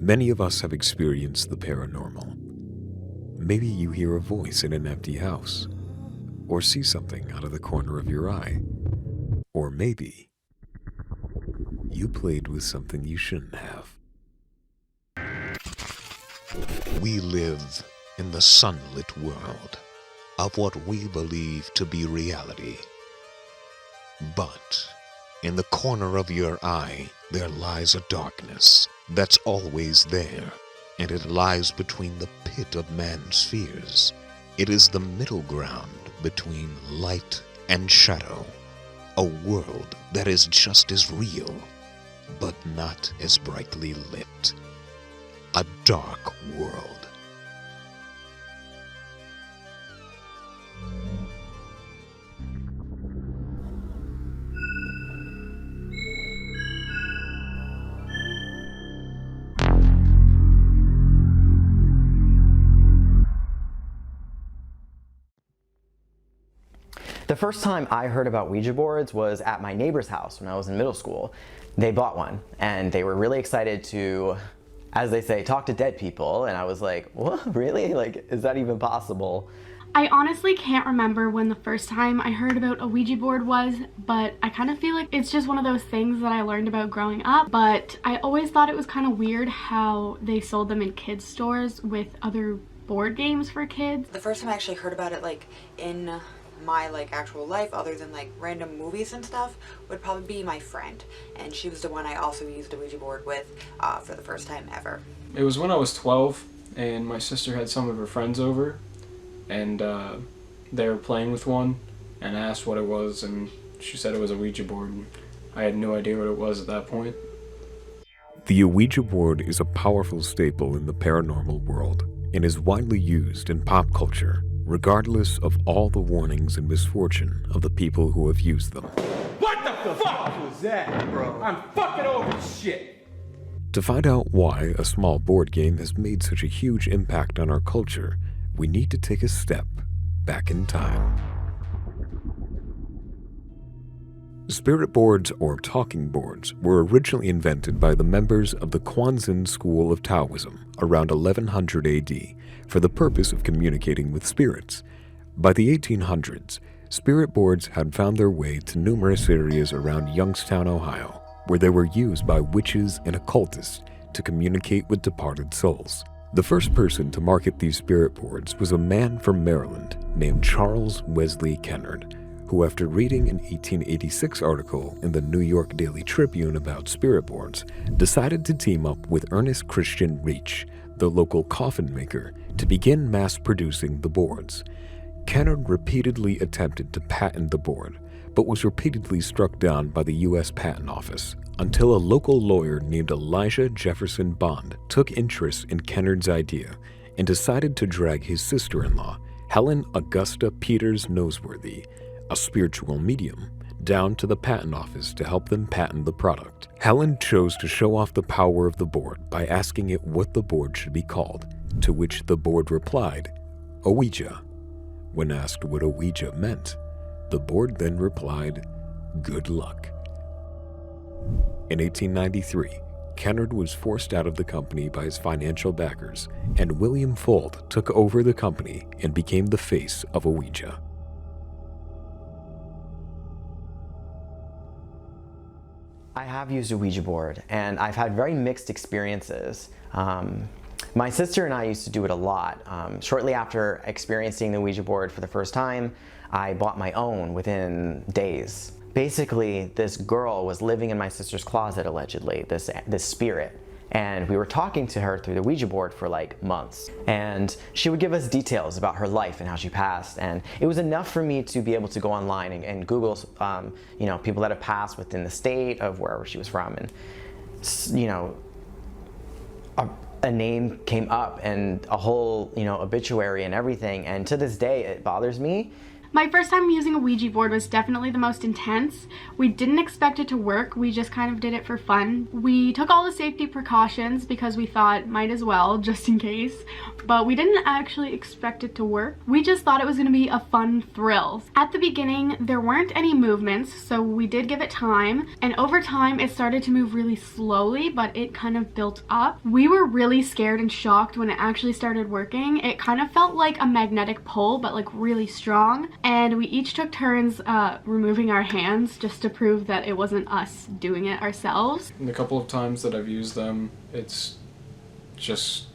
Many of us have experienced the paranormal. Maybe you hear a voice in an empty house, or see something out of the corner of your eye, or maybe you played with something you shouldn't have. We live in the sunlit world of what we believe to be reality. But in the corner of your eye, there lies a darkness that's always there, and it lies between the pit of man's fears. It is the middle ground between light and shadow, a world that is just as real, but not as brightly lit. A dark world. The first time I heard about Ouija boards was at my neighbor's house when I was in middle school. They bought one and they were really excited to, as they say, talk to dead people, and I was like, what, really? Like, is that even possible? I honestly can't remember when the first time I heard about a Ouija board was, but I kind of feel like it's just one of those things that I learned about growing up, but I always thought it was kind of weird how they sold them in kids stores with other board games for kids. The first time I actually heard about it, like, in my actual life, other than random movies and stuff, would probably be my friend, and she was the one I also used a Ouija board with for the first time ever. It was when I was 12 and my sister had some of her friends over, and they were playing with one, and I asked what it was, and she said it was a Ouija board, and I had no idea what it was at that point. The Ouija board is a powerful staple in the paranormal world and is widely used in pop culture, regardless of all the warnings and misfortune of the people who have used them. What the fuck was that, bro? I'm fucking over this shit. To find out why a small board game has made such a huge impact on our culture, we need to take a step back in time. Spirit boards, or talking boards, were originally invented by the members of the Kwanzan school of Taoism around 1100 AD for the purpose of communicating with spirits. By the 1800s, spirit boards had found their way to numerous areas around Youngstown, Ohio, where they were used by witches and occultists to communicate with departed souls. The first person to market these spirit boards was a man from Maryland named Charles Wesley Kennard, who, after reading an 1886 article in the New York Daily Tribune about spirit boards, decided to team up with Ernest Christian Reach, the local coffin maker, to begin mass-producing the boards. Kennard repeatedly attempted to patent the board, but was repeatedly struck down by the U.S. Patent Office, until a local lawyer named Elijah Jefferson Bond took interest in Kennard's idea and decided to drag his sister-in-law, Helen Augusta Peters Noseworthy, a spiritual medium, down to the patent office to help them patent the product. Helen chose to show off the power of the board by asking it what the board should be called, to which the board replied, "A Ouija." When asked what a Ouija meant, the board then replied, "Good luck." In 1893, Kennard was forced out of the company by his financial backers, and William Fuld took over the company and became the face of a Ouija. I have used a Ouija board, and I've had very mixed experiences. My sister and I used to do it a lot. Shortly after experiencing the Ouija board for the first time, I bought my own within days. Basically, this girl was living in my sister's closet, allegedly, this spirit. And we were talking to her through the Ouija board for months. And she would give us details about her life and how she passed. And it was enough for me to be able to go online and Google, people that have passed within the state of wherever she was from. And, a name came up and a whole, obituary and everything. And to this day, it bothers me. My first time using a Ouija board was definitely the most intense. We didn't expect it to work, we just kind of did it for fun. We took all the safety precautions because we thought might as well, just in case, but we didn't actually expect it to work. We just thought it was going to be a fun thrill. At the beginning, there weren't any movements, so we did give it time, and over time it started to move really slowly, but it kind of built up. We were really scared and shocked when it actually started working. It kind of felt like a magnetic pull, but like really strong. And we each took turns removing our hands just to prove that it wasn't us doing it ourselves. And the couple of times that I've used them, it's just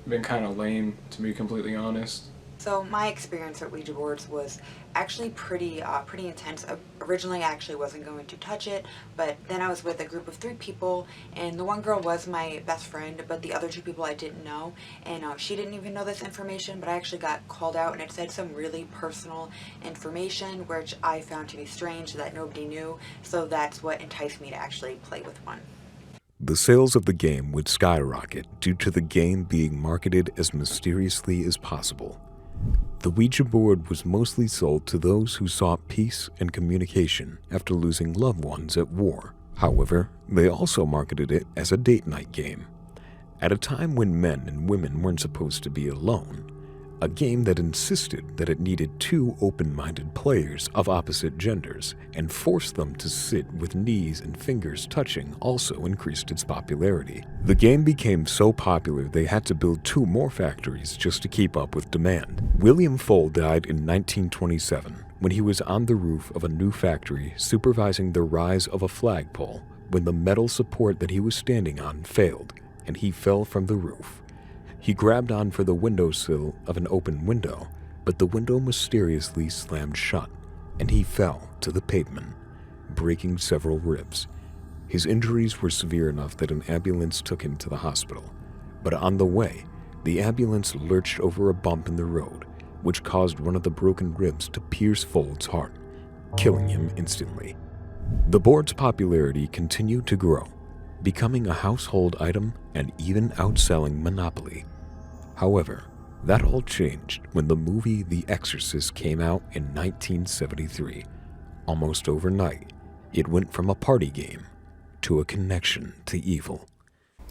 been kind of lame, to be completely honest. So my experience at Ouija boards was actually pretty intense. Originally I actually wasn't going to touch it, but then I was with a group of 3 people, and the one girl was my best friend, but the other 2 people I didn't know, and she didn't even know this information, but I actually got called out and it said some really personal information, which I found to be strange that nobody knew, so that's what enticed me to actually play with one. The sales of the game would skyrocket due to the game being marketed as mysteriously as possible. The Ouija board was mostly sold to those who sought peace and communication after losing loved ones at war. However, they also marketed it as a date night game. At a time when men and women weren't supposed to be alone, a game that insisted that it needed 2 open-minded players of opposite genders and forced them to sit with knees and fingers touching also increased its popularity. The game became so popular they had to build 2 more factories just to keep up with demand. William Fole died in 1927 when he was on the roof of a new factory supervising the rise of a flagpole when the metal support that he was standing on failed and he fell from the roof. He grabbed on for the windowsill of an open window, but the window mysteriously slammed shut, and he fell to the pavement, breaking several ribs. His injuries were severe enough that an ambulance took him to the hospital, but on the way, the ambulance lurched over a bump in the road, which caused one of the broken ribs to pierce Fold's heart, killing him instantly. The board's popularity continued to grow, becoming a household item and even outselling Monopoly. However, that all changed when the movie The Exorcist came out in 1973. Almost overnight, it went from a party game to a connection to evil.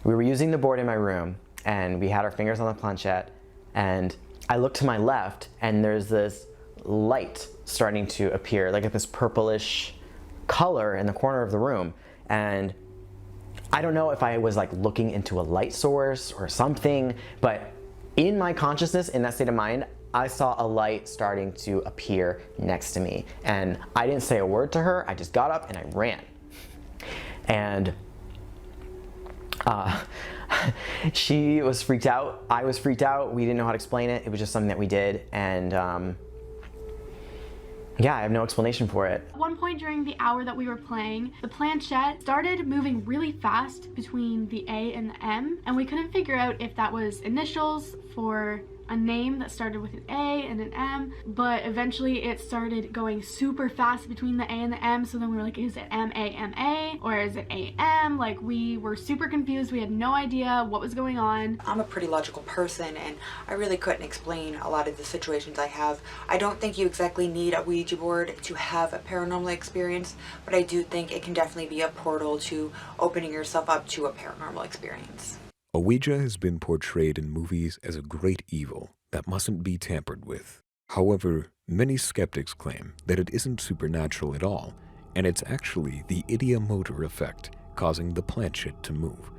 We were using the board in my room, and we had our fingers on the planchette, and I looked to my left, and there's this light starting to appear, like this purplish color in the corner of the room, and I don't know if I was like looking into a light source or something, but in my consciousness, in that state of mind, I saw a light starting to appear next to me. And I didn't say a word to her, I just got up and I ran. And she was freaked out, I was freaked out, we didn't know how to explain it, it was just something that we did, and yeah, I have no explanation for it. At one point during the hour that we were playing, the planchette started moving really fast between the A and the M, and we couldn't figure out if that was initials for a name that started with an A and an M, but eventually it started going super fast between the A and the M, so then we were like, is it M-A-M-A or is it A-M? Like, we were super confused, we had no idea what was going on. I'm a pretty logical person, and I really couldn't explain a lot of the situations I have. I don't think you exactly need a Ouija board to have a paranormal experience, but I do think it can definitely be a portal to opening yourself up to a paranormal experience. A Ouija has been portrayed in movies as a great evil that mustn't be tampered with. However, many skeptics claim that it isn't supernatural at all, and it's actually the ideomotor effect causing the planchette to move,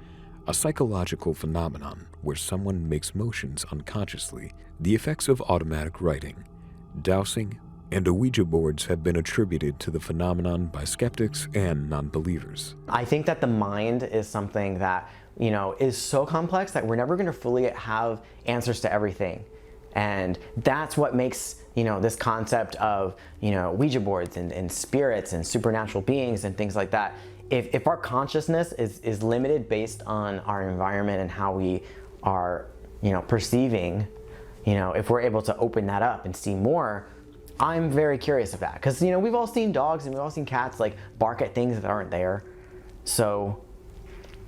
a psychological phenomenon where someone makes motions unconsciously. The effects of automatic writing, dowsing, and Ouija boards have been attributed to the phenomenon by skeptics and non-believers. I think that the mind is something that, you know, is so complex that we're never going to fully have answers to everything. And that's what makes, you know, this concept of, you know, Ouija boards and spirits and supernatural beings and things like that. If our consciousness is limited based on our environment and how we are, you know, perceiving, you know, if we're able to open that up and see more, I'm very curious of that. Because, you know, we've all seen dogs and we've all seen cats like bark at things that aren't there. So,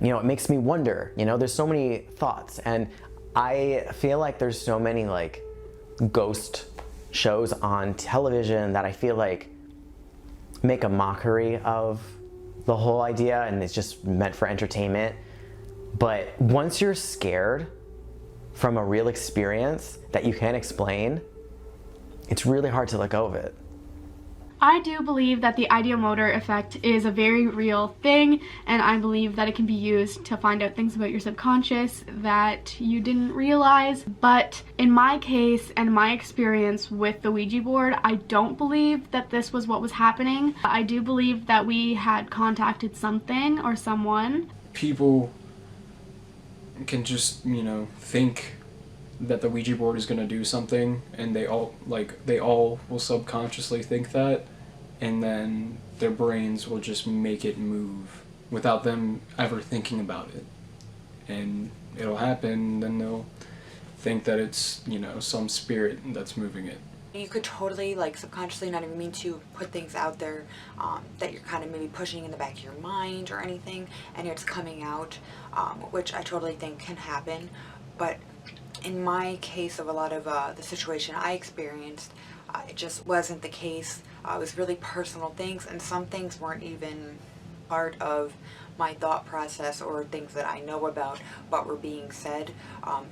you know, it makes me wonder, you know, there's so many thoughts, and I feel like there's so many like ghost shows on television that I feel like make a mockery of the whole idea and it's just meant for entertainment. But once you're scared from a real experience that you can't explain, it's really hard to let go of it. I do believe that the ideomotor effect is a very real thing, and I believe that it can be used to find out things about your subconscious that you didn't realize. But in my case and my experience with the Ouija board, I don't believe that this was what was happening. I do believe that we had contacted something or someone. People can just, think that the Ouija board is going to do something, and they all will subconsciously think that, and then their brains will just make it move without them ever thinking about it. And it'll happen, then they'll think that it's, some spirit that's moving it. You could totally, subconsciously not even mean to put things out there that you're kind of maybe pushing in the back of your mind or anything, and it's coming out, which I totally think can happen. But in my case of a lot of the situation I experienced, it just wasn't the case. It was really personal things, and some things weren't even part of my thought process or things that I know about what were being said,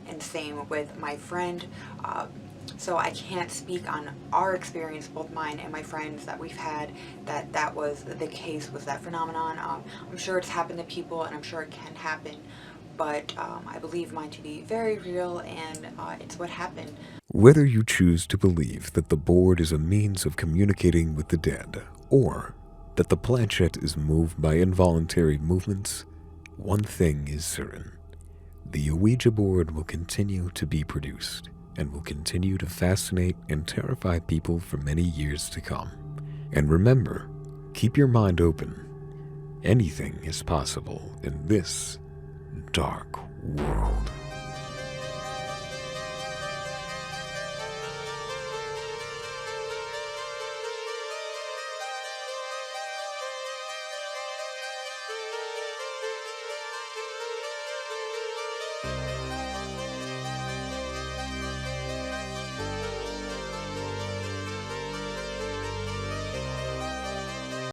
and same with my friend. So I can't speak on our experience, both mine and my friends that we've had, that was the case with that phenomenon. I'm sure it's happened to people, and I'm sure it can happen, but I believe mine to be very real, and it's what happened. Whether you choose to believe that the board is a means of communicating with the dead, or that the planchette is moved by involuntary movements, one thing is certain. The Ouija board will continue to be produced, and will continue to fascinate and terrify people for many years to come. And remember, keep your mind open. Anything is possible in this dark world.